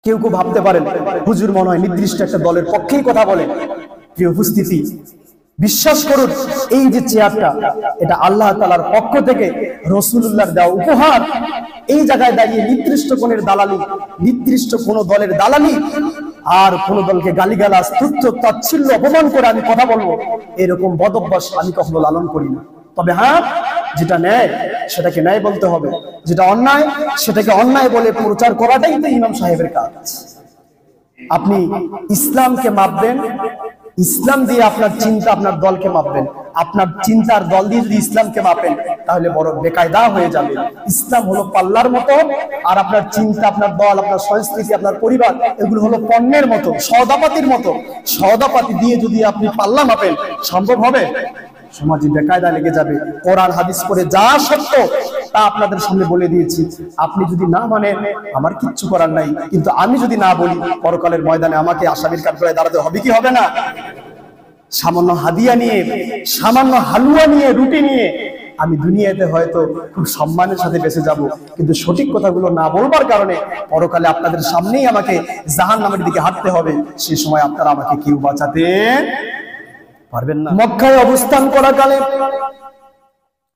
কেউ কেউ ভাবতে পারেন হুজুর মনে হয় নির্দিষ্ট একটা দলের পক্ষেই কথা বলেন। প্রিয় উপস্থিতি, বিশ্বাস করুন এই যে চেয়ারটা, এটা আল্লাহ তাআলার পক্ষ থেকে রাসূলুল্লাহর দেওয়া উপহার। এই জায়গায় দাঁড়িয়ে নির্দিষ্ট কোনের দালালি, নির্দিষ্ট কোন দলের দালালি আর কোন দলকে গালিগালাজ, তুচ্ছ তাচ্ছিল্য, অপমান করে আমি কথা বলবো, এরকম বদ অভ্যাস আমি কখনো লালন করি না। তবে হ্যাঁ, যেটা ন্যায় সেটাকে ন্যায় বলতে হবে, যেটা অন্যায় সেটাকে অন্যায় বলে প্রচার করাটাই তো ইমাম সাহেবের কাজ। আপনি ইসলামকে মাপবেন, ইসলাম দিয়ে আপনার চিন্তা আপনার দলকে মাপবেন। আপনার চিন্তার দল দিয়ে যদি ইসলামকে মাপেন তাহলে বড় বেকায়দা হয়ে যাবে। ইসলাম হলো পাল্লার মতো, আর আপনার চিন্তা, আপনার দল, আপনার সংস্কৃতি, আপনার পরিবার, এগুলো হলো পণ্যের মতো, সওদাপাতির মতো। সওদাপাতি দিয়ে যদি আপনি পাল্লা মাপেন, সম্ভব হবে? সমাজে বেকায়দা লেগে যাবে। কোরআন হাদিস পড়ে যা সত্য তা আপনাদের সামনে বলে দিয়েছি। আপনি যদি না মানেন আমার কিচ্ছু করার নাই, কিন্তু আমি যদি না বলি পরকালের ময়দানে আমাকে আসামির কাঠগড়ায় দাঁড়াতে হবে কি হবে না? সামান্য হাদিয়া নিয়ে, সামান্য হালুয়া নিয়ে, রুটি নিয়ে আমি দুনিয়াতে হয়তো খুব সম্মানের সাথে বেঁচে যাব, কিন্তু সঠিক কথাগুলো না বলবার কারণে পরকালে আপনাদের সামনেই আমাকে জাহান্নামের দিকে হাঁটতে হবে। সেই সময় আপনারা আমাকে কেউ বাঁচাতে পারবেন না। মক্কায় অবস্থান করাকালে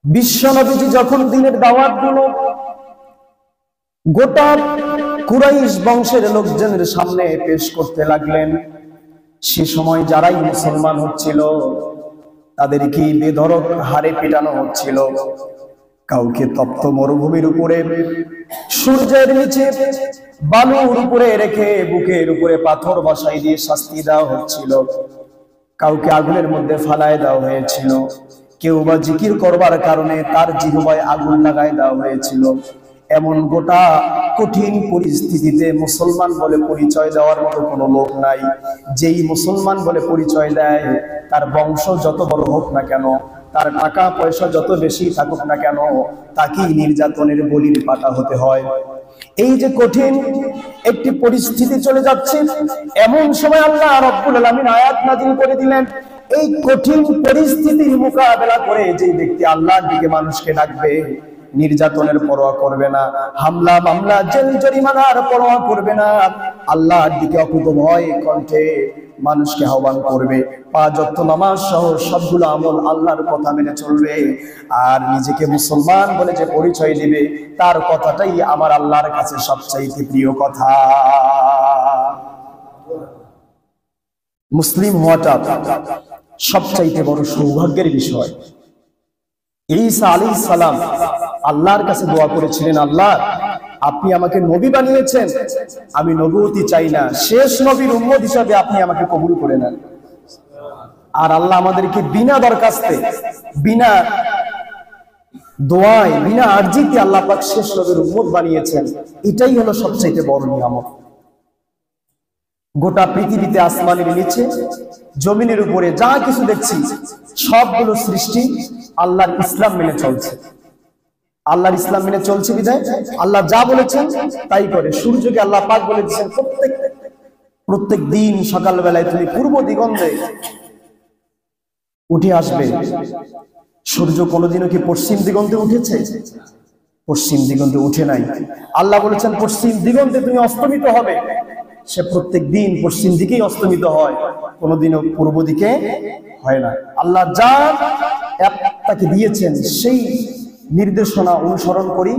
বিশ্বনবীজি যখন দিনের দাওয়াত দিল, গোটা কুরাইশ বংশের লোকজনের সামনে পেশ করতে লাগলেন, সে সময় যারাই মুসলমান হচ্ছিল তাদেরকে বেধড়ক হারে পিটানো হচ্ছিল। কাউকে তপ্ত মরুভূমির উপরে, সূর্যের নিচে, বালুর উপরে রেখে বুকের উপরে পাথর বসাই দিয়ে শাস্তি দেওয়া হচ্ছিল। কাউকে আগুনের মধ্যে ফালায় দেওয়া হয়েছিল। কেউ বা জিকির করবার কারণে তার জিহ্বায় আগুন লাগায় দেওয়া হয়েছিল। এমন গোটা কঠিন পরিস্থিতিতে মুসলমান বলে পরিচয় দেওয়ার মতো কোনো লোক নাই। যেই মুসলমান বলে পরিচয় দেয়, তার বংশ যত বড় হোক না কেন, তার টাকা পয়সা যত বেশি থাকুক না কেন, তাকেই নির্যাতনের বলির পাঠা হতে হয়। এই যে কঠিন একটি পরিস্থিতি চলে যাচ্ছে, এমন সময় আল্লাহ রাব্বুল আলামিন আয়াত নাযিল করে দিলেন। এই কঠিন পরিস্থিতির মোকাবেলা করে যে ব্যক্তি আল্লাহর দিকে মানুষকে ডাকবে, নির্যাতনের পরোয়া করবে না, হামলা মামলা জেল জরিমানার পরোয়া করবে না, আল্লাহর দিকে অকুতভয় কণ্ঠে মানুষকে আহ্বান করবে, 5 ওয়াক্ত নামাজ সহ সবগুলো আমল আল্লাহর কথা মেনে চলবে, আর নিজেকে মুসলমান বলে যে পরিচয় দিবে, তার কথাটাই আমার আল্লাহর কাছে সবচাইতে প্রিয় কথা। মুসলিম হওয়াটা সবচাইতে বড় সৌভাগ্যের বিষয়। ঈসা আলাইহিস সালাম আল্লাহর কাছে দোয়া করেছিলেন, আল্লাহ আপনি আমাকে নবী বানিয়েছেন, আমি নবুয়তি চাই না, শেষ নবীর উম্মত হিসাবে আপনি আমাকে কবুল করে নেন। আর আল্লাহ আমাদেরকে বিনা দরখাস্তে, বিনা দোয়ায়, বিনা আরজিতে আল্লাহ পাক শেষ নবীর উম্মত বানিয়েছেন। এটাই হলো সবচাইতে বড় নিয়ামত। গোটা পৃথিবীতে আসমানের নিচে, জমিনের উপরে যা কিছু দেখছি সবগুলো সৃষ্টি আল্লাহর ইসলাম মেনে চলছে। আল্লাহর ইসলাম মেনে চলছে বিধায় আল্লাহ যা বলেছেন তাই করে। সূর্যকে আল্লাহ পাক বলে দিয়েছেন প্রত্যেক দিন সকালবেলায় তুমি পূর্ব দিগন্তে উঠে আসবে। সূর্য কোনোদিনও কি পশ্চিম দিগন্তে উঠেছে? পশ্চিম দিগন্তে উঠে নাই। আল্লাহ বলেছেন পশ্চিম দিগন্তে তুমি অস্তমিত হবে। সে প্রত্যেক দিন পশ্চিম দিকেই অস্তমিত হয়, কোনোদিনও পূর্ব দিকে হয় না। আল্লাহ যা তাকে দিয়েছেন সেই নির্দেশনা অনুসরণ করি,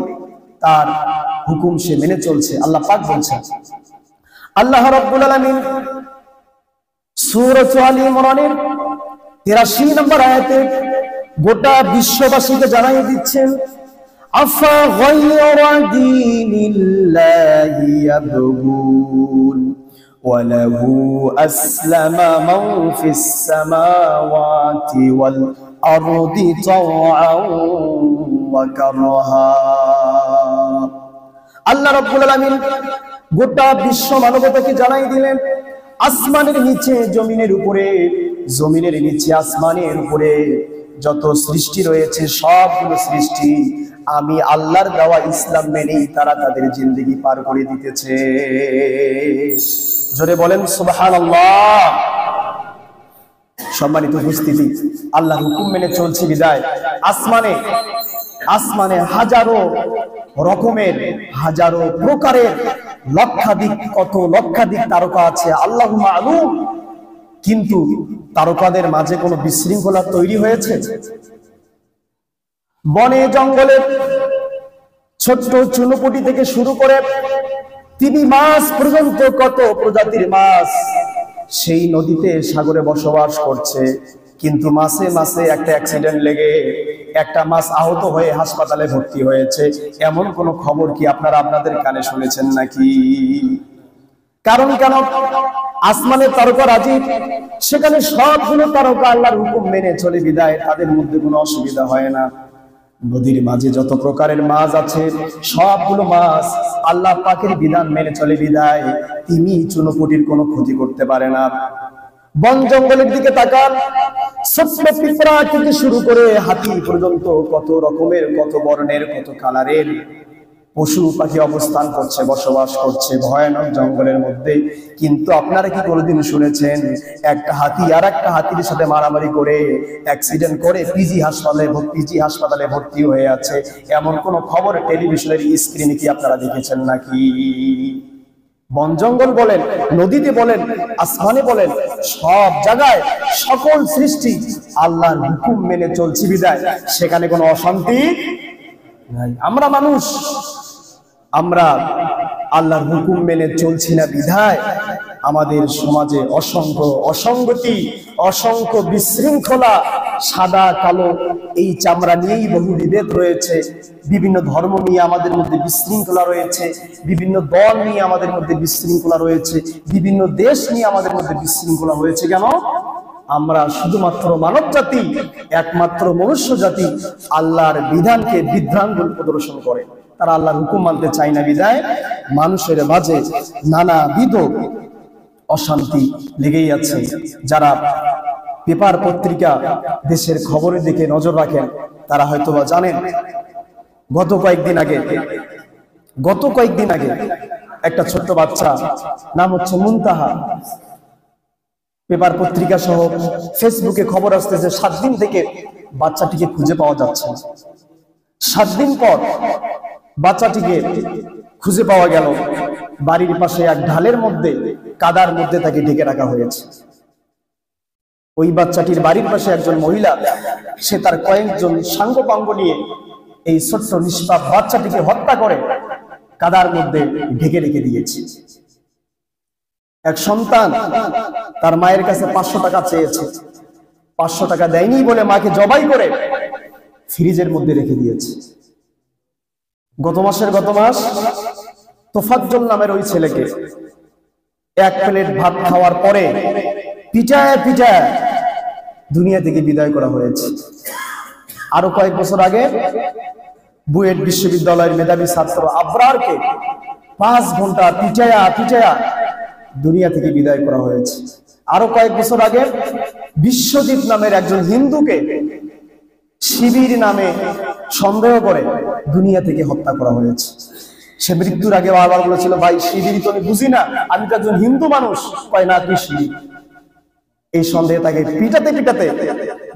তার হুকুম সে মেনে চলছে। আল্লাহ পাক বলছেন, আল্লাহ রাব্বুল আলামিন সূরা আলী ইমরানের 83 নম্বর আয়াতে গোটা বিশ্ববাসীকে জানিয়ে দিচ্ছেন, আফা গায়রা দীনিল্লাহি ইয়াবগুন ওয়া লাহু আসলামা মান ফিস সামাওয়াতি ওয়াল আরদি তাওআন ওয়া কারহা। আল্লাহ রাব্বুল আলামিন গোটা বিশ্ব মানবতাকে জানাই দিলেন, আসমানের নিচে জমিনের উপরে, জমিনের নিচে আসমানের উপরে যত সৃষ্টি রয়েছে সবগুলো সৃষ্টি আমি আল্লাহর দেওয়া ইসলাম মেনেই তারা তাদের জিন্দেগি পার করে দিতেছে। জোরে বলেন সুবহানাল্লাহ। সম্মানিত উপস্থিতি, আল্লাহর হুকুম মেনে চলছে বিদায় আসমানে হাজারো রকমের, হাজারো প্রকারের লক্ষাধিক, কত লক্ষাধিক তারকা আছে, আল্লাহু মা'লুম। কিন্তু তারকাদের মাঝে কোনো বিশৃঙ্খলা তৈরি হয়েছে? বনে জঙ্গলে ছোট্ট চুনোপুটি থেকে শুরু করে তিমি মাছ পর্যন্ত কত প্রজাতির মাছ সেই নদীতে সাগরে বসবাস করছে। কিন্তু মাসে মাসে একটা অ্যাক্সিডেন্ট লেগে একটা মাছ আহত হয়ে হাসপাতালে ভর্তি হয়েছে, এমন কোন খবর কি আপনারা আপনাদের কানে শুনেছেন নাকি? কারণ কেন? আসমানের তারকা রাজি, সেখানে সবগুলো তারকা আল্লাহর হুকুম মেনে চলে বিদায় তাদের মধ্যে কোনো অসুবিধা হয় না। নদীর মাঝে যত প্রকারের মাছ আছে সবগুলো মাছ আল্লাহ পাকের বিধান মেনে চলে বিদায় তিমি চুনোপুটির কোনো ক্ষতি করতে পারে না। বন জঙ্গলের দিকে তাকান, ছোট্ট পিঁপড়া থেকে শুরু করে হাতি পর্যন্ত কত রকমের, কত বর্ণের, কত কালারের পশু পাখি অবস্থান করছে, বসবাস করছে ভয়ানক জঙ্গলের মধ্যে। কিন্তু আপনারা কি কোনোদিন শুনেছেন একটা হাতি আর একটা হাতির সাথে মারামারি করে অ্যাক্সিডেন্ট করে পিজি হাসপাতালে ভর্তি হয়ে আছে, এমন কোন খবর টেলিভিশনের স্ক্রিনে কি আপনারা দেখেছেন নাকি? বন জঙ্গল বলেন, নদীতে বলেন, আসমানে বলেন, সব জায়গায় সকল সৃষ্টি আল্লাহর হুকুম মেনে চলছে বিদায় সেখানে কোনো অশান্তি নাই। আমরা মানুষ, আমরা আল্লাহর হুকুম মেনে চলছি না বিধায় আমাদের সমাজে অসংখ্য অসঙ্গতি, অসংখ্য বিশৃঙ্খলা, সাদা কালো এই চামড়া নিয়েই বহু বিভেদ রয়েছে। বিভিন্ন ধর্ম নিয়ে আমাদের মধ্যে বিশৃঙ্খলা রয়েছে, বিভিন্ন দল নিয়ে আমাদের মধ্যে বিশৃঙ্খলা রয়েছে, বিভিন্ন দেশ নিয়ে আমাদের মধ্যে বিশৃঙ্খলা হয়েছে। কেন? আমরা শুধুমাত্র মানব জাতি, একমাত্র মনুষ্য জাতি আল্লাহর বিধানকে বিভ্রান্ত প্রদর্শন করে, তারা আল্লাহর হুকুম মানতে চায় না বিধায় মানুষের মাঝে নানাবিধ অশান্তি লেগেই আছে। যারা পেপার পত্রিকা দেশের খবরের দিকে নজর রাখেন তারা হয়তোবা জানেন, গত কয়েকদিন আগে একটা ছোট্ট বাচ্চা, নাম হচ্ছে মুনতাহা, পেপার পত্রিকা সহ ফেসবুকে খবর আসতেছে 7 দিন থেকে বাচ্চাটিকে খুঁজে পাওয়া যাচ্ছে না। 7 দিন পর বাচ্চাটিকে খুঁজে পাওয়া গেল, বাড়ির পাশে এক ঢালের মধ্যে, কাদার মধ্যে তাকে ঢেকে রাখা হয়েছে। ওই বাচ্চাটির বাড়ির পাশে একজন মহিলা, সে তার কয়েকজন সাঙ্গপাঙ্গ নিয়ে এই ছোট্ট নিষ্পাপ বাচ্চাটিকে হত্যা করে কাদার মধ্যে ঢেকে রেখে দিয়েছে। এক সন্তান তার মায়ের কাছে 500 টাকা চেয়েছে, 500 টাকা দেয়নি বলে মাকে জবাই করে ফ্রিজের মধ্যে রেখে দিয়েছে। গত মাস তোফাজ্জল নামের ওই ছেলেকে 1 প্লেট ভাত খাওয়ার পরে পিটায় দুনিয়া থেকে বিদায় করা হয়েছে। আরো কয়েক বছর আগে বুয়েট বিশ্ববিদ্যালয়ের মেধাবী ছাত্র আবরারকে 5 ঘন্টা পিটায়া দুনিয়া থেকে বিদায় করা হয়েছে। আরো কয়েক বছর আগে বিশ্বজিৎ নামের একজন হিন্দুকে শিবির নামে সন্দেহ করে দুনিয়া থেকে হত্যা করা হয়েছে। সে মৃত্যুর আগে বারবার বলেছিল, ভাই শিবির তো আমি বুঝি না, আমি তো একজন হিন্দু মানুষ। কয় না, তুই শিবির। এই সন্দেহে তাকে পিটাতে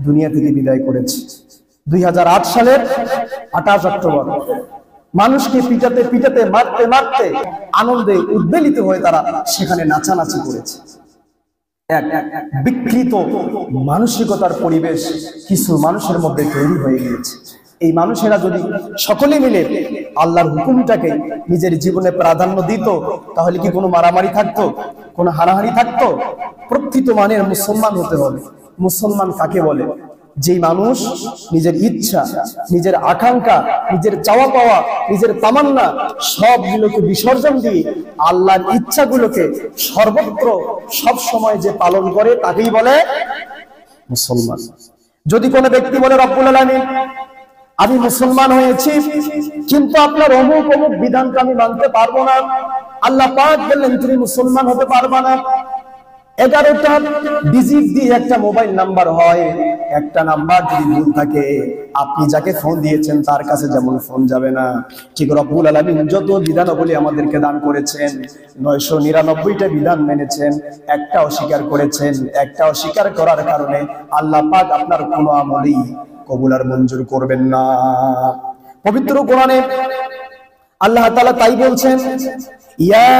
দুনিয়া থেকে বিদায় করেছে। 2008 সালের 28 অক্টোবর মানুষকে পিটাতে মারতে আনন্দে উদ্বেলিত হয়ে তারা সেখানে নাচানাচি করেছে। এক বিকৃত মানসিকতার পরিবেশ কিছু মানুষের মধ্যে তৈরি হয়ে গিয়েছে। এই মানুষেরা যদি সকলে মিলে আল্লাহর হুকুমটাকে নিজের জীবনে প্রাধান্য দিত, তাহলে কি কোনো মারামারি থাকতো, কোনো হানাহানি থাকতো? প্রকৃত মানের মুসলমান হতে হবে। মুসলমান কাকে বলে? যেই মানুষ নিজের ইচ্ছা, নিজের আকাঙ্ক্ষা, নিজের চাওয়া পাওয়া, নিজের তামান্না সবগুলোকে বিসর্জন দিয়ে আল্লাহর ইচ্ছাগুলোকে সর্বত্র সব সময় যে পালন করে তাকেই বলে মুসলমান। যদি কোনো ব্যক্তি বলে, রব্বুল আলামিন আমি মুসলমান হয়েছি, কিন্তু আপনার অমুক বিধানটা আমি মানতে পারবো না, আল্লাহ পাক বললেন তুমি মুসলমান হতে পারবা না। 11টা ডিজিট দিয়ে একটা মোবাইল নাম্বার হয়, একটা নাম্বার যদি ভুল থাকে আপনি যাকে ফোন দিয়েছেন তার কাছে যেমন ফোন যাবে না, ঠিক রব্বুল আলামিন যত বিধানাবলী আমাদেরকে দান করেছেন 999টা বিধান মেনেছেন, একটা অস্বীকার করেছেন। একটা অস্বীকার করার কারণে আল্লাহ পাক আপনার কোনো আমলই কবুল আর মঞ্জুর করবেন না। পবিত্র কোরআনে আল্লাহ তাআলা তাই বলছেন, ইয়া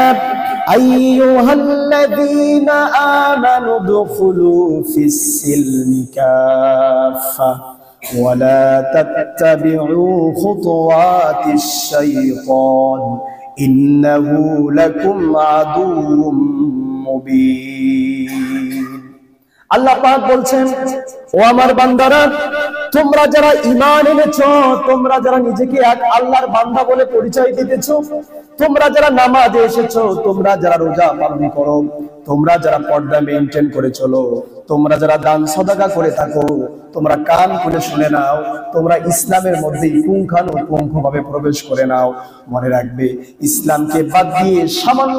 আইয়ুহাল্লাযীনা আমানু দুখুলু ফিস সিলমি কাফা ওয়া লা তাত্তাবিউ খুতুওয়াতিশ শাইতান ইন্নাহু লাকুম আদুউম মুবিন। আল্লাহ পাক বলছেন, ও আমার বান্দারা, তোমরা যারা ঈমান এনেছো, তোমরা যারা নিজেকে এক আল্লাহর বান্দা বলে পরিচয় দিতেছো, তোমরা যারা নামাজে এসেছো, তোমরা যারা রোজা পালন করো, তোমরা যারা পর্দা মেইনটেইন করে চলো, তোমরা যারা দান সদকা করে থাকো, তোমরা কান খুলে শুনে নাও, তোমরা ইসলামের মধ্যে পুঙ্খানুপুঙ্খভাবে প্রবেশ করে নাও। মনে রাখবে, ইসলামকে বাদ দিয়ে সামান্য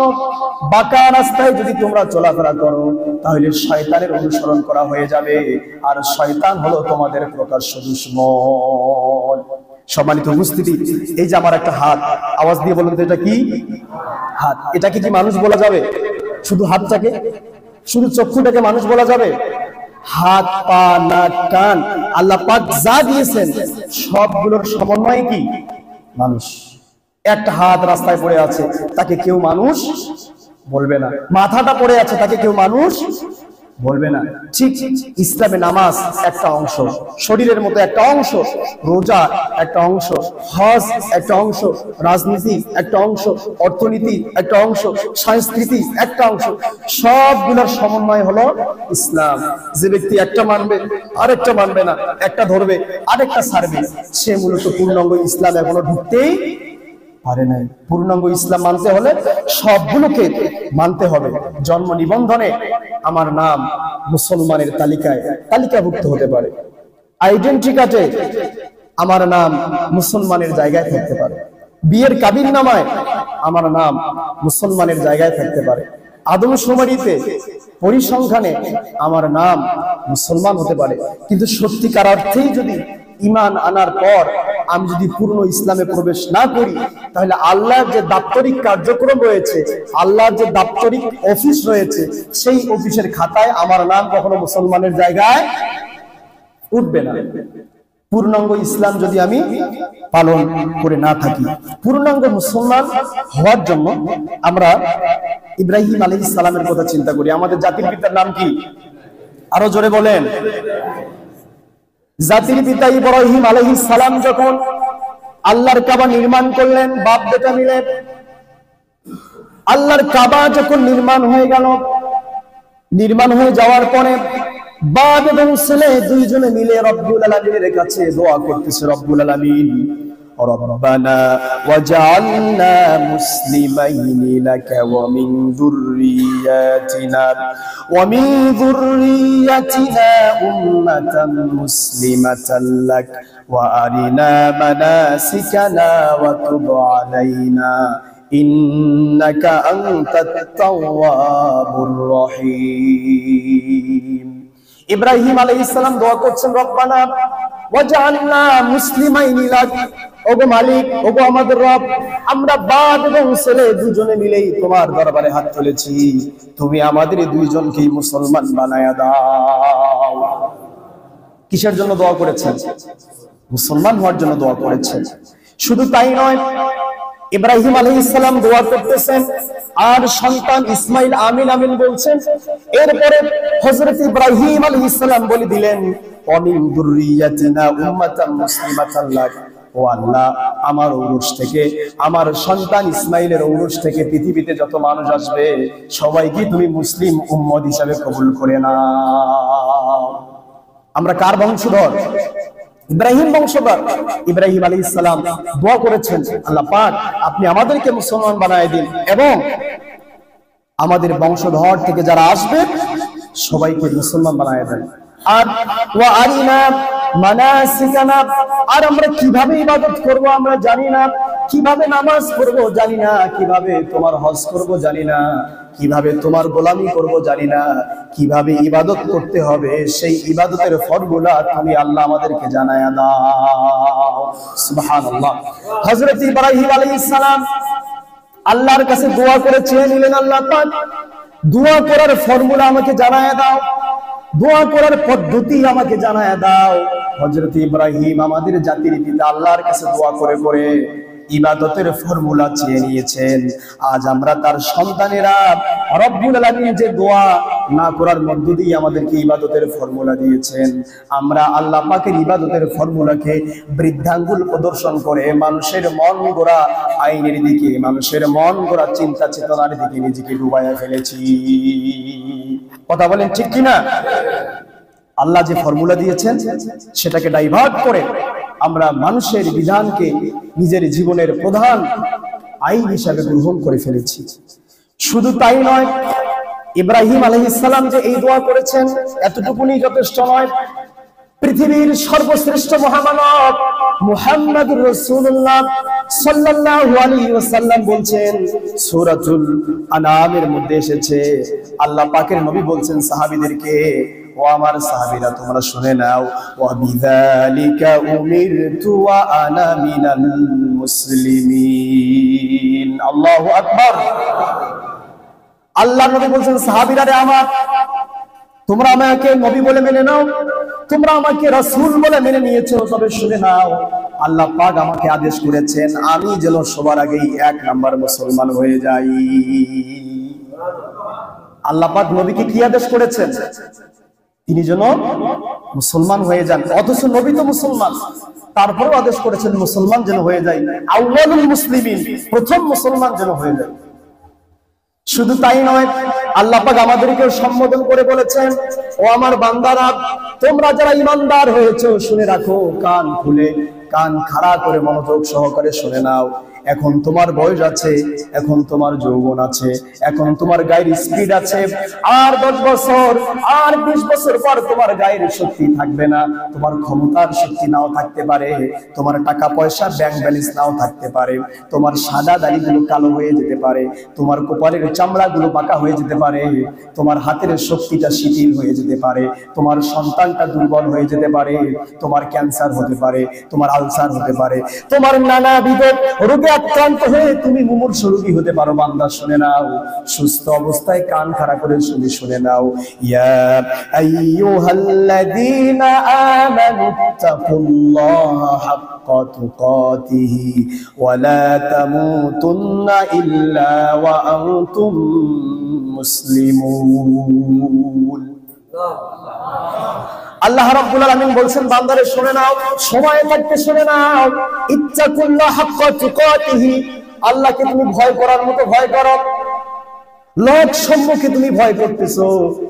বাঁকা রাস্তায় যদি তোমরা চলাফেরা করো, তাহলে শয়তানের অনুসরণ করা হয়ে যাবে, আর শয়তান হলো তোমাদের প্রকাশ্য দুশমন। সম্মানিত উপস্থিতি, এই যে আমার একটা হাত, আওয়াজ দিয়ে বলুন তো এটা কি? হাত। এটাকে কি মানুষ বলা যাবে? শুধু হাতটাকে, শুধু চক্ষুটাকে মানুষ বলা যাবে? হাত, পা, নাক, কান, আল্লাহ পাক যা দিয়েছেন সবগুলোর সমন্বয় কি? মানুষ। একটা হাত রাস্তায় পড়ে আছে, তাকে কেউ মানুষ বলবে না। মাথাটা পড়ে আছে, তাকে কেউ মানুষ বলবে না। ঠিক ইসলামে নামাজ একটা অংশ, শরীরের মতো একটা অংশ, রোজা একটা অংশ, হজ একটা অংশ, রাজনীতি একটা অংশ, অর্থনীতি একটা অংশ, সংস্কৃতি একটা অংশ, সবগুলোর সমন্বয় হলো ইসলাম। যে ব্যক্তি একটা মানবে আরেকটা মানবে না, একটা ধরবে আরেকটা ছাড়বে, সে মূলত পূর্ণাঙ্গ ইসলাম এখনো ঢুকতেই পারে নাই। পূর্ণাঙ্গ ইসলাম মানতে হলে সবগুলোকে মানতে হবে। জন্ম নিবন্ধনে আমার নাম মুসলমানের তালিকাভুক্ত হতে পারে, আইডেন্টি কার্ডে আমার নাম মুসলমানের জায়গায় থাকতে পারে, বিয়ের কাবিননামায় আমার নাম মুসলমানের জায়গায় থাকতে পারে, আদমশুমারিতে পরিসংখ্যানে আমার নাম মুসলমান হতে পারে। কিন্তু সত্যিকার অর্থেই যদি ঈমান আনার পর আমি যদি পূর্ণ ইসলামে প্রবেশ না করি, তাহলে আল্লাহর যে দাপ্তরিক কার্যক্রম রয়েছে, আল্লাহর যে দাপ্তরিক অফিস রয়েছে, সেই অফিসের খাতায় আমার নাম কখনো মুসলমানের জায়গায় উঠবে না। পূর্ণাঙ্গ ইসলাম যদি আমি পালন করে না থাকি। পূর্ণাঙ্গ মুসলমান হওয়ার জন্য আমরা ইব্রাহিম আলাইহিস সালামের কথা চিন্তা করি। আমাদের জাতির পিতার নাম কি? আরো জোরে বলেন। জাতির পিতা ইব্রাহিম আলাইহিস সালাম যখন আল্লাহর কাবা নির্মাণ করলেন, বাপ বেটা মিলে আল্লাহর কাবা যখন নির্মাণ হয়ে গেল, নির্মাণ হয়ে যাওয়ার পরে বাপ এবং ছেলে দুইজনে মিলে রব্বুল আলামিনের কাছে দোয়া করতেছে, রব্বুল আলামিন রব্বানা ওয়াজআলনা মুসলিমাইনি লাকা ওয়া মিন যুররিয়াতিনা উম্মাতান মুসলিমাতান লাক ওয়া আরিনা মানাসিকানা ওয়া তুব আলাইনা ইন্নাকা আনতাত তাওয়াবুর রহিম। ইব্রাহিম আলাইহিস সালাম দোয়া করছেন, রব্বানা ওয়াজআলনা মুসলিমাইনি লাক, ওগো মালিক, ওগো আমাদের রব, আমরা বাপ এবং ছেলে দুজনে মিলেই তোমার দরবারে হাত তুলেছি, তুমি আমাদের দুইজনকেই মুসলমান বানায়া দাও। কিসের জন্য দোয়া করেছেন? মুসলমান হওয়ার জন্য দোয়া করেছেন। শুধু তাই নয়, ইব্রাহিম আলাইহিস সালাম দোয়া করতেছেন আর সন্তান ইসমাইল আমিন আমিন বলছেন। এরপরে হযরত ইব্রাহিম আলাইহিস সালাম বলে দিলেন, ওয়া মিন যুররিয়াতিনা উম্মাতান মুসলিমাতান লাক, ও আল্লাহ, আমার ঔরস থেকে, আমার সন্তান ইসমাইলের ঔরস থেকে পৃথিবীতে যত মানুষ আসবে সবাইকে তুমি মুসলিম উম্মত হিসাবে কবুল করে নাও। আমরা কার বংশধর? ইব্রাহিম বংশধর। ইব্রাহিম আলাইহিস সালাম দোয়া করেছেন, আল্লাহ পাক আপনি আমাদেরকে মুসলমান বানায় দিন এবং আমাদের বংশধর থেকে যারা আসবে সবাইকে মুসলমান বানায় দেন। আর ওয়া আরিনা মানাসিকানা, আর আমরা কিভাবে ইবাদত করব আমরা জানি না, কিভাবে নামাজ পড়বো জানি না, কিভাবে তোমার হজ করব জানি না, কিভাবে তোমার গোলামি করব জানি না, কিভাবে ইবাদত করতে হবে সেই ইবাদতের ফর্মুলা তুমি আল্লাহ আমাদেরকে জানায়া দাও। সুবহানাল্লাহ। হযরত ইব্রাহিম আলাইহিস সালাম আল্লাহর কাছে দোয়া করে চেয়ে নিলেন, আল্লাহ পাক দোয়া করার ফর্মুলা আমাকে জানায়া দাও, দোয়া করার পদ্ধতি আমাকে জানায়া দাও। হযরত ইব্রাহিম আমাদের জাতির পিতা আল্লাহর কাছে দোয়া করে করে ইবাদতের ফর্মুলা চেয়ে নিয়েছেন। আজ আমরা তার সন্তানেরা রব্বুল আলামিন যে দোয়া না করার মধ্য দিয়ে আমাদেরকে ইবাদতের ফর্মুলা দিয়েছেন, আমরা আল্লাহ পাকের ইবাদতের ফর্মুলাকে বৃদ্ধাঙ্গুল প্রদর্শন করে মানুষের মন গড়া আইনের দিকে, মানুষের মন গড়া চিন্তা চেতনার দিকে নিজেকে ডুবাইয়া ফেলেছি। কথা বলেন ঠিক কিনা? আল্লাহ যে ফর্মুলা দিয়েছেন সেটাকে ডাইভার্ট করে আমরা মানুষের বিধানকে নিজের জীবনের প্রধান আইন হিসাবে গ্রহণ করে ফেলেছি। শুধু তাই নয়, ইব্রাহিম আলাইহিস সালাম যে এই দোয়া করেছেন এতটুকুনি যথেষ্ট নয়। পৃথিবীর সর্বশ্রেষ্ঠ মহামানব মুহাম্মদুর রাসূলুল্লাহ সাল্লাল্লাহু আলাইহি ওয়াসাল্লাম বলছেন, সূরাতুল আনামের মধ্যে এসেছে, আল্লাহ পাকের নবী বলছেন সাহাবীদেরকে, ও আমার সাহাবীরা তোমরা শুনে নাও, ওয়া বিযালিকা উমিরতু ওয়া আনা মিনাল মুসলিমিন। আল্লাহু আকবার। আল্লাহ নবী বলছেন সাহাবীরা রে আমার, তোমরা আমাকে নবী বলে মেনে নাও, তোমরা আমাকে রাসূল বলে মেনে নিয়েছো, তবে শুনে নাও আল্লাহ পাক আমাকে আদেশ করেছেন আমি যেন সবার আগেই 1 নাম্বার মুসলমান হয়ে যাই। আল্লাহ পাক নবীকে কি আদেশ করেছেন? তিনি যেন মুসলমান হয়ে যান। অথচ নবী তো মুসলমান, তারপরেও আদেশ করেছেন মুসলমান যেন হয়ে যায়, আউয়ালুল মুসলিমিন, প্রথম মুসলমান যেন হয়ে যায়। শুধু তাই নয়, আল্লাহ পাক আমাদেরকে সম্বোধন করে বলেছেন, ও আমার বান্দারা তোমরা যারা ঈমানদার হয়েছো শুনে রাখো, কান খুলে কান খাড়া করে মনোযোগ সহকারে শুনে নাও। এখন তোমার বয়স আছে, এখন তোমার যৌবন আছে, এখন তোমার গায়ের স্পিড আছে, আর 10 বছর আর 20 বছর পর তোমার গায়ের শক্তি থাকবে না, তোমার ক্ষমতার শক্তি নাও থাকতে পারে, তোমার টাকা পয়সা ব্যাংক ব্যালেন্স নাও থাকতে পারে, তোমার সাদা দাড়িগুলো কালো হয়ে যেতে পারে, তোমার কপালের চামড়াগুলো বাঁকা হয়ে যেতে পারে, তোমার হাতের শক্তিটা শিথিল হয়ে যেতে পারে, তোমার সন্তানটা দুর্বল হয়ে যেতে পারে, তোমার ক্যান্সার হতে পারে, তোমার আলসার হতে পারে, তোমার নানাবিধ রোগে আক্রান্ত হয়ে তুমি মুমূর্ষু রোগী হতে পারো। বান্দা শুনে নাও, সুস্থ অবস্থায় কান খাড়া করে শুনে নাও, ইয়া আইয়ুহাল্লাযীনা আমানুত্তাকুল্লাহা হাক্কা তুকাতিহি ওয়া লা তামুতুন্না ইল্লা ওয়া আনতুম মুসলিমুন। আল্লাহ রাব্বুল আলামিন বলছেন বান্দারে শুনে নাও, সময় থাকতে শুনে নাও, ইত্তাকুল্লাহ হাক্কা তুকাতিহি, আল্লাহকে তুমি ভয় করার মতো ভয় করো। লোক সম্মুখে তুমি ভয় করতেছো,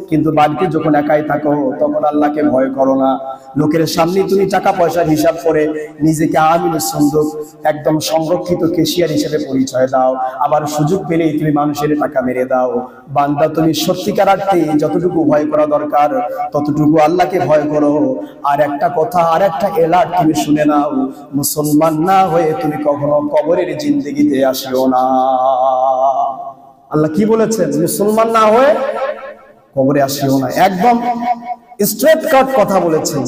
কিন্তু বাড়িতে যখন একাই থাকো তখন আল্লাহকে ভয় করো না। লোকের সামনে তুমি টাকা পয়সার হিসাব করে নিজেকে আমিনুস সুন্দর একদম সংরক্ষিত কেশিয়ার হিসেবে পরিচয় দাও, আবার সুযোগ পেলেই তুমি মানুষের টাকা মেরে দাও। বান্দা তুমি সত্যিকার অর্থে যতটুকু ভয় করা দরকার ততটুকু আল্লাহকে ভয় করো। আর একটা কথা, আর একটা এলার্ট তুমি শুনে নাও, মুসলমান না হয়ে তুমি কখনো কবরের জিন্দেগিতে আসিও না। আল্লাহ কি বলেছেন? মুসলমান না হয়ে কবরে আসিও না। একদম স্ট্রেট কাট কথা বলেছেন।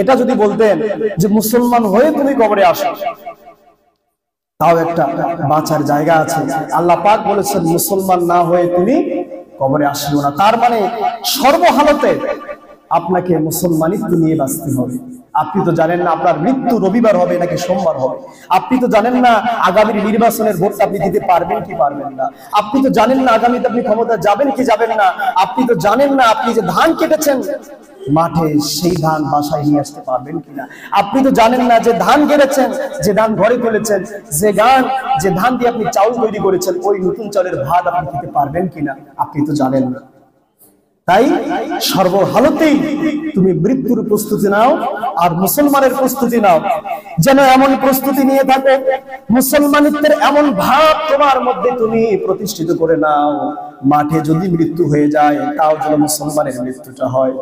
এটা যদি বলতেন যে মুসলমান হয়ে তুমি কবরে আসো, তাও একটা বাঁচার জায়গা আছে। আল্লাহ পাক বলেছেন মুসলমান না হয়ে তুমি কবরে আসিও না। তার মানে সর্বহালতে আপনাকে মুসলমানিত্ব নিয়ে বাঁচতে হবে। আপনি তো জানেন না আপনার মৃত্যু রবিবার হবে নাকি সোমবার হবে। আপনি তো জানেন না আগামী নির্বাচনের ভোটটা আপনি দিতে পারবেন কি পারবেন না। আপনি তো জানেন না আগামীতে আপনি ক্ষমতা যাবেন কি যাবেন না। আপনি তো জানেন না আপনি যে ধান কেটেছেন মাঠে সেই ধান বাসায় নিয়ে আসতে পারবেন কিনা। আপনি তো জানেন না যে ধান কেটেছেন, যে ধান ঘরে তুলেছেন, যে ধান দিয়ে আপনি চাউল তৈরি করেছেন, ওই নতুন চালের ভাত আপনি খেতে পারবেন কিনা আপনি তো জানেন না। তাই সর্বহালতেই তুমি মৃত্যুর প্রস্তুতি নাও আর মুসলমানের প্রস্তুতি নাও। যেন এমন প্রস্তুতি নিয়ে থাকো, মুসলমানিত্বের এমন ভাব তোমার মধ্যে তুমি প্রতিষ্ঠিত করে নাও, মাঠে যদি মৃত্যু হয়ে যায় তাও যেন মুসলমানের মৃত্যুটা হয়,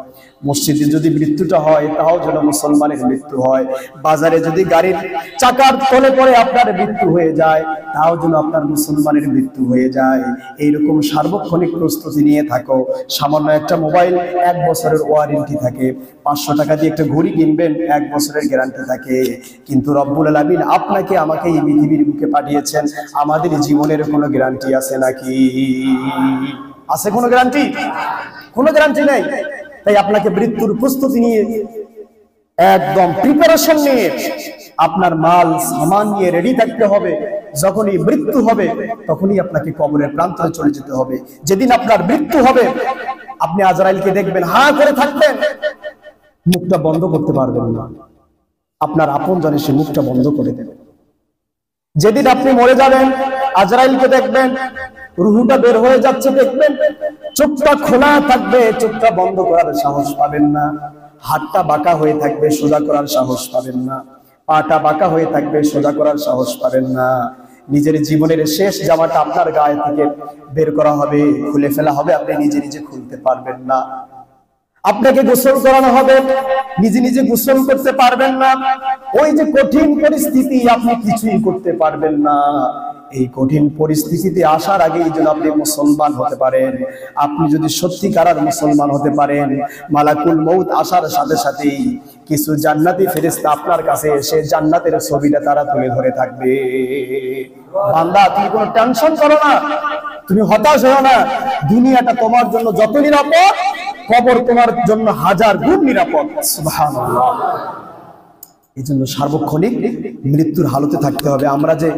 মসজিদে যদি মৃত্যুটা হয় তাও যেন মুসলমানের মৃত্যু হয়, বাজারে যদি গাড়ির চাকার তলে পড়ে আপনার মৃত্যু হয়ে যায় তাও যেন আপনার মুসলমানের মৃত্যু হয়ে যায়। এইরকম সার্বক্ষণিক প্রস্তুতি নিয়ে থাকো। সামান্য একটা মোবাইল 1 বছরের ওয়ারেন্টি থাকে, 500 টাকা দিয়ে একটা ঘড়ি কিনবেন 1 বছরের গ্যারান্টি থাকে। কিন্তু রব্বুল আলামিন আপনাকে আমাকে এই পৃথিবীর বুকে পাঠিয়েছেন, আমাদের জীবনের কোনো গ্যারান্টি আছে নাকি? আছে কোনো গ্যারান্টি? কোনো গ্যারান্টি নেই। তাই আপনাকে মৃত্যুর প্রস্তুতি নিয়ে একদম প্রিপারেশন নিয়ে আপনার মাল সামান নিয়ে রেডি থাকতে হবে। যখনই মৃত্যু হবে তখনই আপনাকে কবরের প্রান্তরে চলে যেতে হবে। যেদিন আপনার মৃত্যু হবে আপনি আজরাইলকে দেখবেন, হা করে থাকবেন, মুখটা বন্ধ করতে পারবেন না। আপনার আপনজন এসে মুখটা বন্ধ করে দেবে। যেদিন আপনি মরে যাবেন আজরাইলকে দেখবেন, রুহুটা বের হয়ে যাচ্ছে দেখবেন, চোখটা খোলা থাকবে, চোখটা বন্ধ করার সাহস পাবেন না। হাতটা বাঁকা হয়ে থাকবে, সোজা করার সাহস পাবেন না। পাটা বাঁকা হয়ে থাকবে, সোজা করার সাহস পাবেন না। নিজের জীবনের শেষ জামাটা আপনার গায়ে থেকে বের করা হবে, খুলে ফেলা হবে, আপনি নিজে নিজে খুলতে পারবেন না। আপনাকে গোসল করানো হবে, নিজে নিজে গোসল করতে পারবেন না। ওই যে কঠিন পরিস্থিতি, আপনি কিছুই করতে পারবেন না। এই কঠিন পরিস্থিতিতে আসার আগেই যেন আপনি মুসলমান হতে পারেন। আপনি যদি সত্যিকারের মুসলমান হতে পারেন, মালাকুল মউত আসার সাথে সাথেই কিছু জান্নাতি ফেরেশতা আপনার কাছে এসে জান্নাতের ছবিটা তারা তুলে ধরে থাকবে। বান্দা, তুমি কোনো টেনশন করো না, তুমি হতাশ হও না। দুনিয়াটা তোমার জন্য যত নিরাপদ, কবর তোমার জন্য হাজার গুণ নিরাপদ। সুবহানাল্লাহ। এই জন্য সার্বক্ষণিক মৃত্যুর হালতে থাকতে হবে। আমরা যে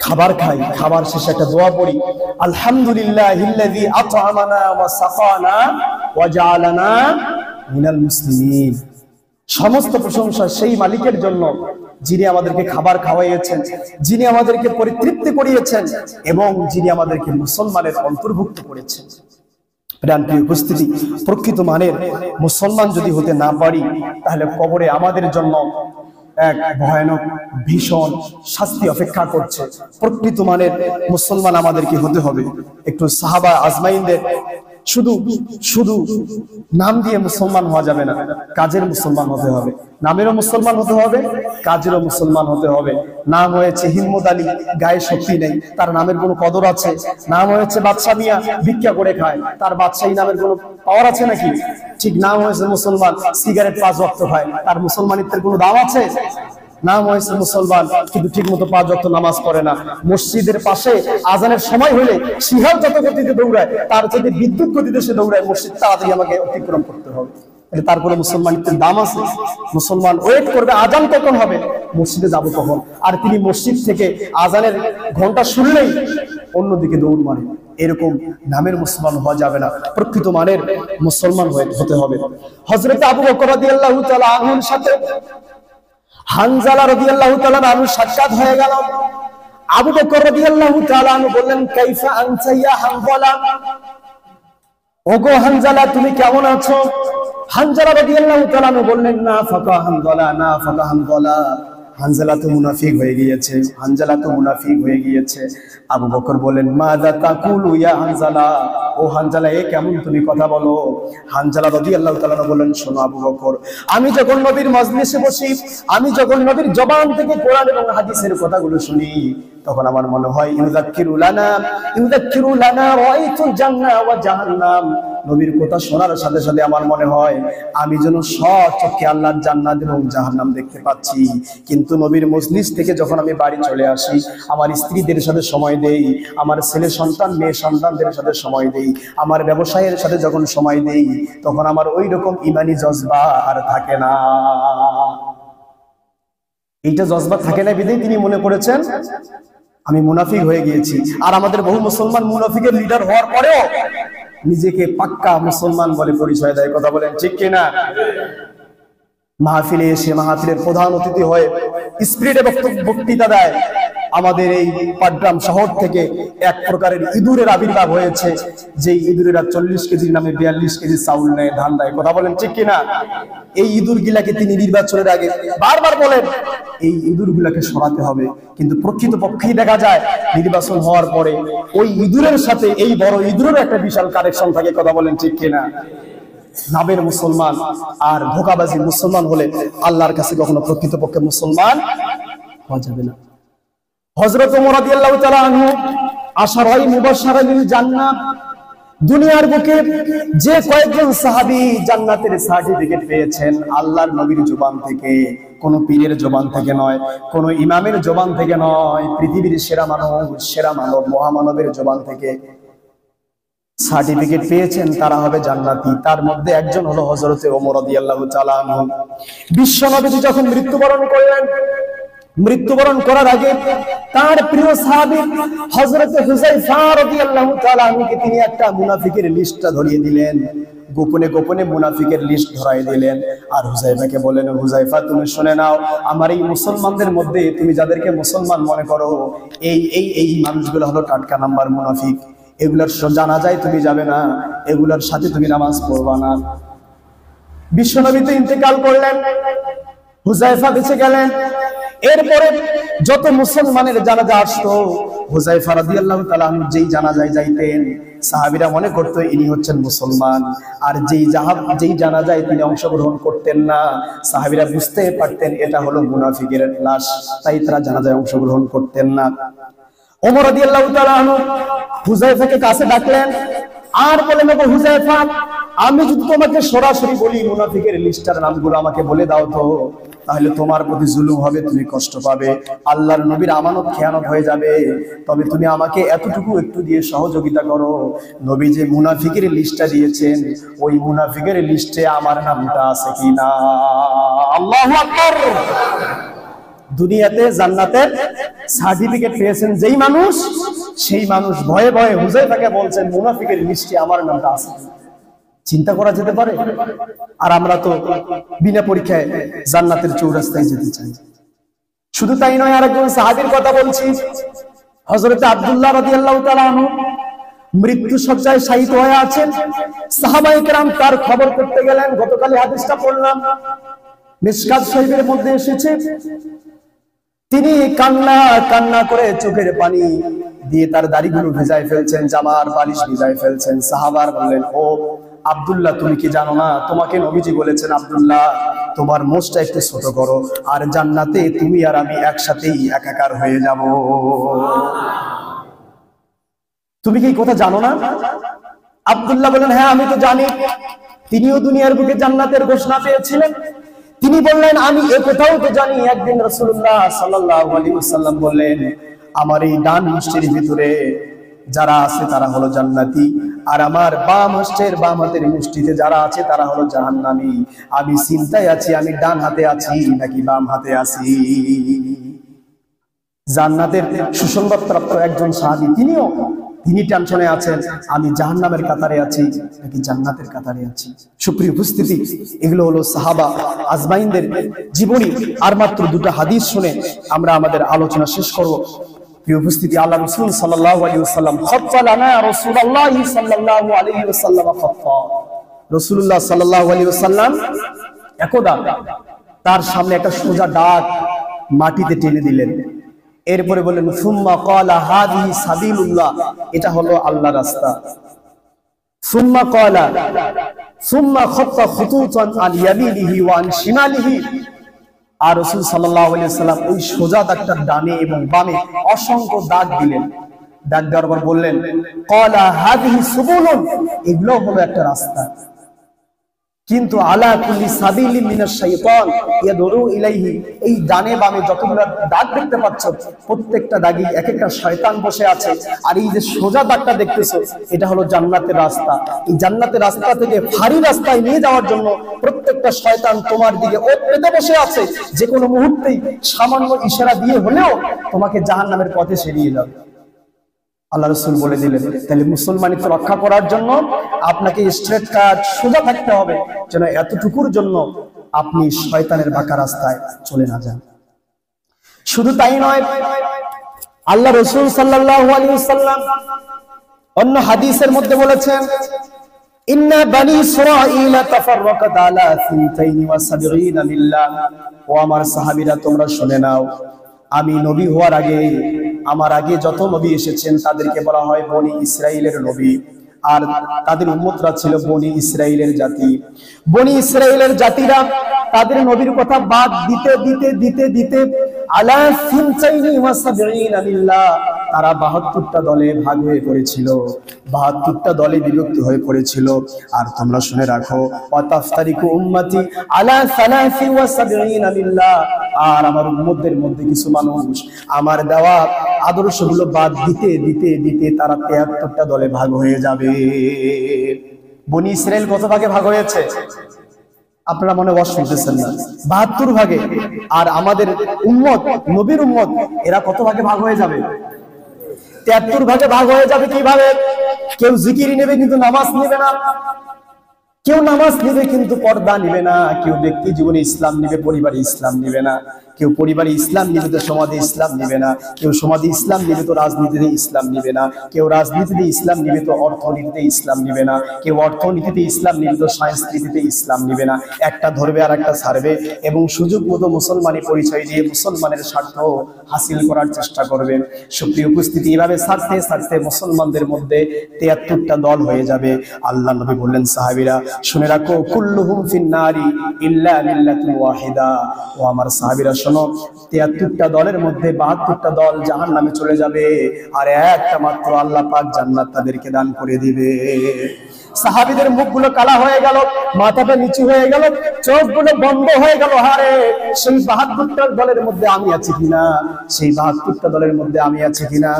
খাবার খাই, খাবার শেষে একটা দোয়া পড়ি, আলহামদুলিল্লাহিল্লাযী আত'আমানা ওয়া সাকানা ওয়া জাআলানা মিনাল মুসলিমিন। সমস্ত প্রশংসা সেই মালিকের জন্য যিনি আমাদেরকে খাবার খাওয়াইয়েছেন, যিনি আমাদেরকে পরিতৃপ্তি করিয়েছেন এবং যিনি আমাদেরকে মুসলমানের অন্তর্ভুক্ত করেছেন। প্রিয় উপস্থিতি, প্রকৃত মানের মুসলমান যদি হতে না পারি তাহলে কবরে আমাদের জন্য এক ভয়ানক ভীষণ শাস্তি অপেক্ষা করছে। প্রকৃত মানের মুসলমান আমাদেরকে হতে হবে। একটু সাহাবা আজমাইনদের শুধু শুধু নাম দিয়ে মুসলমান হওয়া যাবে না, কাজের মুসলমান হতে হবে। নামেরও মুসলমান হতে হবে, কাজেরও মুসলমান হতে হবে। নাম হয়েছে হিম্মত আলী, গায়ে শক্তি নেই, তার নামের কোনো কদর আছে? নাম হয়েছে বাদশা মিয়া, ভিক্ষা করে খায়, তার বাদশাহী নামের কোনো পাওয়ার আছে নাকি? ঠিক নাম হয়েছে মুসলমান, সিগারেট 5 ওয়াক্ত খায়, তার মুসলমানিত্বের কোনো দাম আছে? নাম হয়েছে মুসলমান কিন্তু ঠিক মতো 5 ওয়াক্ত নামাজ পড়ে না। মসজিদের পাশে আজানের সময় হলে শিহাল যত গতিতে দৌড়ায়, তার যদি বিদ্যুৎ গতিতে সে দৌড়ায়, মসজিদ তাড়াতাড়ি আমাকে অতিক্রম করতে হবে। তার কোনো মুসলমানিত্বের দাম আছে? মুসলমান ওয়েট করবে আজান কখন হবে, মসজিদে যাব কখন। আর তিনি মসজিদ থেকে আজানের ঘন্টা শুনলেই অন্যদিকে দৌড় মারে। এরকম নামের মুসলমান হওয়া যাবে না, প্রকৃত মানের মুসলমান হতে হবে। হযরত আবু বকর রাদিয়াল্লাহু তাআলা আনহুর সাথে হানজালা রাদিয়াল্লাহু তাআলা আনহু সাক্ষাৎ হয়ে গেল। আবু বকর রাদিয়াল্লাহু তাআলা আনহু বললেন, কাইফা আনতা ইয়া হানজালা, ওগো হানজালা তুমি কেমন আছো? হানজালা রাদিয়াল্লাহু তাআলা আনহু বললেন, না ফাকা হানজালা, না ফাকা হানজালা, হানজালা তো মুনাফিক হয়ে গিয়েছে, হানজালা তো মুনাফিক হয়ে গিয়েছে। আবু বকর বলেন, মাযা তাকুলু ইয়া হানজালা, ও হানজালা এ কেমন তুমি কথা বলো? হানজালা রাদিয়াল্লাহু তাআলা বলেন, শোনো আবু বকর, আমি যখন নবীর মজলিসে বসি, আমি যখন নবীর জবান থেকে কোরআন এবং হাদিসের কথাগুলো শুনি, তখন আমার মনে হয় ইউযাক্কিরু লানা রাআইতুল জান্নাহ ওয়া জাহান্নাম। নবীর কথা শোনার সাথে সাথে আমার মনে হয় আমি যেন সচক্ষে আল্লাহর জান্নাত এবং জাহান্নাম দেখতে পাচ্ছি। কিন্তু নবীর মজলিস থেকে যখন আমি বাড়ি চলে আসি, আমার স্ত্রীদের সাথে সময় দেই, আমার ছেলে সন্তান মেয়ে সন্তানদের সাথে সময় দেই, আমার ব্যবসায়ের সাথে যখন সময় দেই, তখন আমার ওই রকম ঈমানি জজবা আর থাকে না। এইটা জজবা থাকে না বিধায় তিনি মনে করেছেন আমি মুনাফিক হয়ে গিয়েছি। আর আমাদের বহু মুসলমান মুনাফিকের লিডার হওয়ার পরেও নিজেকে পাক্কা মুসলমান বলে পরিচয় দেয়। কথা বলেন ঠিক কিনা? মাহফিলে এসে মাহফিলের প্রধান অতিথি হয়ে স্পিরিটে বক্তৃতা দেয়। আমাদের এই পাটগ্রাম শহর থেকে এক প্রকারের ইঁদুরের আবির্ভাব হয়েছে, যে ইঁদুরেরা 40 কেজির নামে 42 কেজি চাউল নেয়, ধান দেয়। কথা বলেন ঠিক কিনা? এই ইঁদুর গিলাকে তিনি নির্বাচনের আগে বারবার বলেন এই ইঁদুর গুলাকে সরাতে হবে, কিন্তু প্রকৃত পক্ষেই দেখা যায় নির্বাচন হওয়ার পরে ওই ইঁদুরের সাথে এই বড় ইঁদুরের একটা বিশাল কানেকশন থাকে। কথা বলেন ঠিক কিনা? নামের মুসলমান আর ধোঁকাবাজি মুসলমান হলে আল্লাহর কাছে কখনো প্রকৃত পক্ষে মুসলমান হওয়া যাবে না। হযরত ওমর রাদিয়াল্লাহু তাআলা আনহু আশারায়ে মুবাশশারা বিল জান্নাহ, দুনিয়ার বুকে যে কয়েকজন সাহাবী জান্নাতের সার্টিফিকেট পেয়েছেন আল্লাহর নবীর জবান থেকে, কোন পীরের জবান থেকে নয়, কোন ইমামের জবান থেকে নয়, পৃথিবীর সেরা মানব মহামানবের জবান থেকে সার্টিফিকেট পেয়েছেন তারা হবে জান্নাতি। তার মধ্যে একজন হলো হযরতে ওমর রাদিয়াল্লাহু তাআলা আনহু। বিশ্বনবী যখন মৃত্যুবরণ করলেন, মৃত্যুবরণ করার আগে তার প্রিয় সাহাবী হযরতে হুযায়ফা রাদিয়াল্লাহু তাআলা আনহুকে তিনি একটা মুনাফিকের লিস্টটা ধরিয়ে দিলেন, গোপনে গোপনে মুনাফিকের লিস্ট ধরাই দিলেন। আর হুযায়ফাকে বলেন, হুযায়ফা তুমি শুনে নাও, আমার এই মুসলমানদের মধ্যে তুমি যাদেরকে মুসলমান মনে করো এই মানুষগুলো হলো টাটকা নাম্বার মুনাফিক, এগুলার জানাজায় তুমি যাবে না, এগুলার সাথে তুমি নামাজ পড়বা না। বিশ্বনবী তো ইন্তেকাল করলেন, হুযায়ফা বেঁচে গেলেন। এরপরে যত মুসলমানের জানাজা আসতো, হুযায়ফা রাদিয়াল্লাহু তাআলা আনহু যেই জানাজায় যাইতেন, সাহাবীরা মনে করত ইনি হচ্ছেন মুসলমান। আর যেই জানাজায় তিনি অংশগ্রহণ করতেন না, সাহাবীরা বুঝতে পারতেন এটা হলো মুনাফিকের লাশ, তাই তারা জানাজায় অংশগ্রহণ করতেন না। ওমর রাদিয়াল্লাহু তাআলা আনহু হুযায়ফাকে কাছে ডাকলেন আর বলেন, হুযায়ফা, আমি যদি তোমাকে সরাসরি বলি মুনাফিকের লিস্টার নামগুলো আমাকে বলে দাও তো, তাহলে তোমার প্রতি জুলুম হবে, তুমি কষ্ট পাবে, আল্লাহর নবীর আমানত খেয়ানত হয়ে যাবে। তবে তুমি আমাকে এতটুকু একটু দিয়ে সহযোগিতা করো, নবী যে মুনাফিকের লিস্টটা দিয়েছেন ওই মুনাফিকের লিস্টে আমার নামটা আছে কিনা। আল্লাহু আকবার। দুনিয়াতে জান্নাতের সার্টিফিকেট পেয়েছেন যেই মানুষ, সেই মানুষ ভয়ে ভয়ে হুযায়ফাকে বলছেন মুনাফিকের লিস্টে আমার নামটা আছে। চিন্তা করা যেতে পারে? আর আমরা তো বিনা পরীক্ষায় জান্নাতের চৌরাস্তায় যেতে চাই। শুধু তাই নয়, আরেকজন সাহাবীর কথা বলছি, হযরতে আব্দুল্লাহ রাদিয়াল্লাহু তাআলা আনহু মৃত্যু শয্যায় শায়িত হয়ে আছেন। সাহাবায়ে কেরাম তার খবর করতে গেলেন। গতকাল হাদিসটা পড়লাম, মিশকাত শরীফের মধ্যে এসেছে, তিনি কান্না করে চোখের পানি দিয়ে তার দাড়িগুলো ভেজায় ফেলছেন, জামার বালিশ ভিজায় ফেলছেন। সাহাবার বললেন, ও আব্দুল্লাহ, তুমি কি জানো না তোমাকে নবীজি বলেছেন আব্দুল্লাহ তোমার মোচটা একটু ছোট করো, আর জান্নাতে তুমি আর আমি একসাথেই একাকার হয়ে যাব। তুমি কি কথা জানো না? আব্দুল্লাহ বলেন, হ্যাঁ আমি তো জানি। তিনিও দুনিয়ার বুকে জান্নাতের ঘোষণা পেয়েছিলেন। তিনি বললেন, আমি এ কথাও তো জানি, একদিন রাসূলুল্লাহ সাল্লাল্লাহু আলাইহি ওয়াসাল্লাম বললেন, আমার এই ডান মুষ্টির ভিতরে যারা আছে তারা হলো জান্নাতি, আর আমার বাম হাতের মুষ্টিতে যারা আছে তারা হলো জাহান্নামী। আমি চিন্তায় আছি আমি ডান হাতে আছি নাকি বাম হাতে আছি। জান্নাতের সুসংবাদ প্রাপ্ত একজন সাহাবী তিনি টেনশনে আছেন, আমি জাহান্নামের কাতারে আছি নাকি জান্নাতের কাতারে আছি। সুপ্রিয় উপস্থিতি, এগুলো হলো সাহাবা আজমাইনদের জীবনী। আর মাত্র দুটো হাদিস শুনে আমরা আমাদের আলোচনা শেষ করব। প্রিয় উপস্থিতি, আল্লাহ রাসূল সাল্লাল্লাহু আলাইহি ওয়াসাল্লাম খাত্তা লানা রাসূলুল্লাহ সাল্লাল্লাহু আলাইহি ওয়াসাল্লাম খাত্তা। রাসূলুল্লাহ সাল্লাল্লাহু আলাইহি ওয়াসাল্লাম একদা তার সামনে একটা সোজা দাগ মাটিতে টেনে দিলেন। এরপরে বললেন, সুম্মা ক্বালা হাযিহি সাবিলুল্লাহ, এটা হলো আল্লাহর রাস্তা। সুম্মা ক্বালা সুম্মা খাত্তা খুতুতান আন ইয়ামিনিহি ওয়া আন শিমালিহি। আর রাসূল সাল্লাল্লাহু আলাইহি ওয়াসাল্লাম ওই সোজা দাগটার ডানে এবং বামে অসংখ্য দাগ দিলেন। দাগ দেওয়ার পর বললেন, ক্বালা হাযিহি সুবুলুন, এগুলো হলো একটা রাস্তা, কিন্তু আলা কুল্লি সাবিলিন মিনাশ শাইতান ইয়াদুরু ইলাইহি, এই ডানে বামে যতগুলো দাগ দেখতে পাচ্ছ প্রত্যেকটা দাগই এক একটা শয়তান বসে আছে। আর এই যে সোজা দাগটা দেখতেছো এটা হলো জান্নাতের রাস্তা। এই জান্নাতের রাস্তা থেকে ভারী রাস্তায় নিয়ে যাওয়ার জন্য প্রত্যেকটা শয়তান তোমার দিকে ওত পেতে বসে আছে, যে কোনো মুহূর্তেই সামান্য ইশারা দিয়ে হলেও তোমাকে জাহান্নামের পথে সরিয়ে যাবে। আল্লাহ রাসূল বলে দিলেন, তাহলে মুসলমানিত্ব রক্ষা করার জন্য আপনাকে স্ট্রেট কাট সোজা থাকতে হবে, যেন এতটুকুর জন্য আপনি শয়তানের বাঁকা রাস্তায় চলে না যান। শুধু তাই নয়, আল্লাহ রাসূল সাল্লাল্লাহু আলাইহি ওয়াসাল্লাম অন্য হাদিসের মধ্যে বলেছেন, ইন্না বানি ইসরাঈলা তাফাররাকাত আলা 72 মিল্লাহ। ও আমার সাহাবীরা, তোমরা শুনে নাও, আমি নবী হওয়ার আগে আমার আগে যত নবী এসেছেন তাদেরকে বলা হয় বনি ইসরাইলের নবী, আর তাদের উম্মতরা ছিল বনি ইসরাইলের জাতি। বনি ইসরাইলের জাতিরা তাদের নবীর কথা বাদ দিতে দিতে দিতে দিতে আলা 72 মিল্লাহ, তারা 72টা দলে ভাগ হয়ে পড়েছিল, 72টা দলে বিভক্ত হয়ে পড়েছিল। আর তোমরা শুনে রাখো, ওয়াতাফতারিকু উম্মতি আলা 73 মিল্লাহ, আর আমার উম্মতদের মধ্যে কিছু মানুষ আমার দেওয়া আদর্শগুলো বাদ দিতে দিতে দিতে তারা 73টা দলে ভাগ হয়ে যাবে। বনি ইসরাইল কত ভাগে ভাগ হয়েছে? আপনারা মনে বস শুনতেছেন না, 72 ভাগে। আর আমাদের উম্মত, নবীর উম্মত, এরা কত ভাগে ভাগ হয়ে যাবে? 73 ভাগে ভাগ হয়ে যাবে। কিভাবে? কেউ জিকির নেবে কিন্তু নামাজ নেবে না, কেউ নামাজ নেবে কিন্তু পর্দা নিবে না, কেউ ব্যক্তি জীবনে ইসলাম নিবে, পরিবারে ইসলাম নিবে না, কেউ পরিবারে ইসলাম নিবে তো সমাজে ইসলাম নিবে না, কেউ সমাজে ইসলাম নিবে তো রাজনীতিতে ইসলাম নিবে না, কেউ রাজনীতিতে ইসলাম নিবে তো অর্থনীতিতে ইসলাম নিবে না, কেউ অর্থনীতিতে ইসলাম নিবে তো সংস্কৃতিতে ইসলাম নিবে না। একটা ধরবে আর একটা ছাড়বে, এবং সুযোগ মতো মুসলমানি পরিচয় দিয়ে মুসলমানের স্বার্থ হাসিল করার চেষ্টা করবে। সুপ্রিয় উপস্থিতি, এভাবে ছাড়তে ছাড়তে মুসলমানদের মধ্যে 73টা দল হয়ে যাবে। আল্লাহ নবী বললেন, সাহাবীরা শুনে রাখো, কুল্লুহুম ফিন্নারি ইল্লা মিল্লাতুন ওয়াহিদা। ও আমার সাহাবীরা শোনো, 73টা দলের মধ্যে 72টা দল জাহান্নামে চলে যাবে, আর একটা মাত্র আল্লাহ পাক জান্নাত তাদেরকে দান করে দিবে। সাহাবীদের মুখগুলো কালা হয়ে গেল, মাথাটা নিচু হয়ে গেল, চোখগুলো বন্ধ হয়ে গেল। হারে, সেই 72টা দলের মধ্যে আমি আছি কিনা, সেই 72টা দলের মধ্যে আমি আছি কিনা।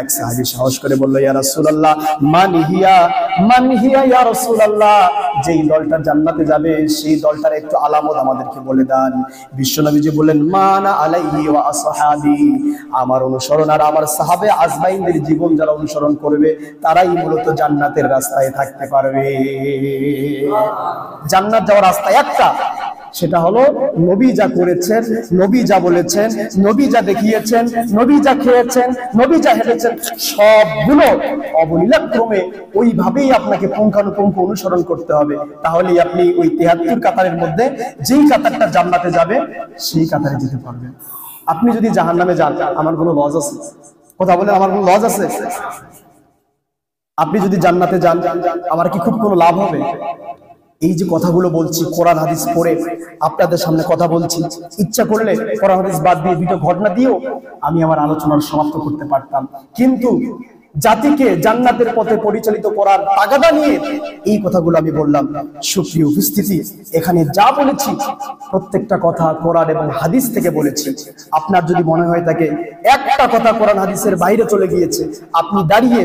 এক সাহাবী সাহস করে বলল, ইয়া রাসূলুল্লাহ, মান হিয়া ইয়া রাসূলুল্লাহ, যেই দলটা জান্নাতে যাবে সেই দলটার একটু আলামত আমাদেরকে বলে দেন। বিশ্বনবীজি বললেন, মানা আলাইহি ওয়া আসহাবি, আমার অনুসরণ আর আমার সাহাবে আজমাইনদের জীবন যারা অনুসরণ করবে তারাই মূলত জান্নাতের রাস্তায় থাকতে পারবে। জান্নাত যাওয়ার রাস্তা একটা, সেটা হলো নবী যা করেছেন, নবী যা বলেছেন, নবী যা দেখিয়েছেন, নবী যা খেয়েছেন, নবী যা হেঁটেছেন, সবগুলো অবলীলাক্রমে ওইভাবেই আপনাকে পুঙ্খানুপুঙ্খ অনুসরণ করতে হবে। তাহলেই আপনি ওই 73 কাতারের মধ্যে যেই কাতারটা জান্নাতে যাবে সেই কাতারে যেতে পারবেন। আপনি যদি জাহান্নামে যান, আমার কোনো লজ আছে? কথা বলেন, আমার কোনো লজ আছে? আপনি যদি জান্নাতে যান, আমার কি খুব কোনো লাভ হবে? এই যে কথাগুলো বলছি, কোরআন হাদিস পড়ে আপনাদের সামনে কথা বলছি, ইচ্ছা করলে কোরআন হাদিস বাদ দিয়ে দুটো ঘটনা দিয়েও আমি আমার আলোচনার সমাপ্ত করতে পারতাম, কিন্তু জাতিকে জান্নাতের পথে পরিচালিত করার তাগাদা নিয়ে এই কথাগুলো আমি বললাম। সুপ্রিয় উপস্থিতি, এখানে যা বলেছি প্রত্যেকটা কথা কোরআন এবং হাদিস থেকে বলেছি। আপনার যদি মনে হয় থাকে একটা কথা কোরআন হাদিসের বাইরে চলে গিয়েছে, আপনি দাঁড়িয়ে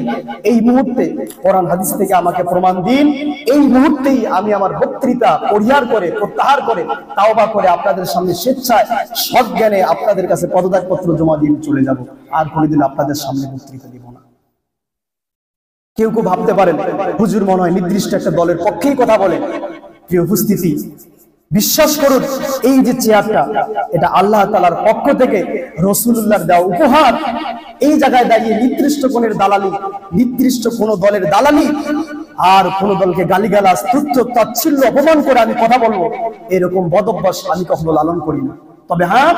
এই মুহূর্তে কোরআন হাদিস থেকে আমাকে প্রমাণ দিন। এই মুহূর্তেই আমি আমার বক্তৃতা পরিহার করে, প্রত্যাহার করে, তাওবা করে আপনাদের সামনে স্বেচ্ছায় সজ্ঞানে আপনাদের কাছে পদত্যাগপত্র জমা দিয়ে চলে যাব। আর কোনোদিন আপনাদের সামনে বক্তৃতা দিব না। কেউ কেউ ভাবতে পারেন হুজুর মনে হয় নির্দিষ্ট একটা দলের পক্ষেই কথা বলে। প্রিয় উপস্থিতি, বিশ্বাস করুন, এই যে চেয়ারটা, এটা আল্লাহ তাআলার পক্ষ থেকে রাসূলুল্লাহর দেওয়া উপহার। এই জায়গায় দাঁড়িয়ে নির্দিষ্ট কোনের দালালি, নির্দিষ্ট কোন দলের দালালি আর কোন দলকে গালিগালাজ, তুচ্ছ তাচ্ছিল্য, অপমান করে আমি কথা বলবো, এরকম বদ অভ্যাস আমি কখনো লালন করি না। তবে হ্যাঁ,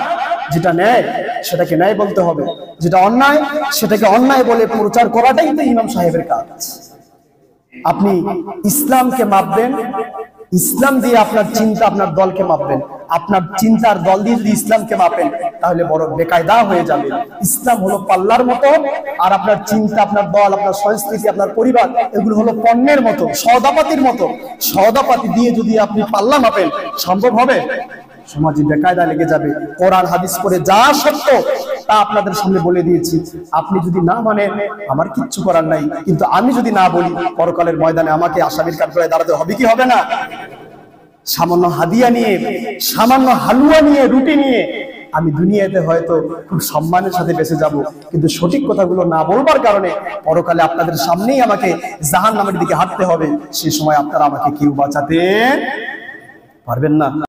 যেটা ন্যায় সেটাকে ন্যায় বলতে হবে, যেটা অন্যায় সেটাকে অন্যায় বলে প্রচার করাটাই তো ইমাম সাহেবের কাজ। আপনি ইসলামকে মাপবেন, ইসলাম দিয়ে আপনার চিন্তা, আপনার দলকে মাপবেন। আপনার চিন্তার দল দিয়ে যদি ইসলামকে মাপেন, তাহলে বড় বেকায়দা হয়ে যাবে। ইসলাম হলো পাল্লার মতো, আর আপনার চিন্তা, আপনার দল, আপনার সংস্কৃতি, আপনার পরিবার, এগুলো হলো পণ্যের মতো, সওদাপাতির মতো। সওদাপাতি দিয়ে যদি আপনি পাল্লা মাপেন, সম্ভব হবে? সমাজে বেকায়দা লেগে যাবে। কোরআন হাদিস করে যা সত্য তা আপনাদের সামনে বলে দিয়েছি। আপনি যদি না মানেন, আমার কিচ্ছু করার নাই, কিন্তু আমি যদি না বলি, পরকালের ময়দানে আমাকে আসামির কাঠগড়ায় দাঁড়াতে হবে কি হবে না? সামান্য হাদিয়া নিয়ে, সামান্য হালুয়া নিয়ে, রুটি নিয়ে আমি দুনিয়াতে হয়তো খুব সম্মানের সাথে বেঁচে যাব, কিন্তু সঠিক কথাগুলো না বলবার কারণে পরকালে আপনাদের সামনেই আমাকে জাহান্নামের দিকে হাঁটতে হবে। সেই সময় আপনারা আমাকে কেউ বাঁচাতে পারবেন না।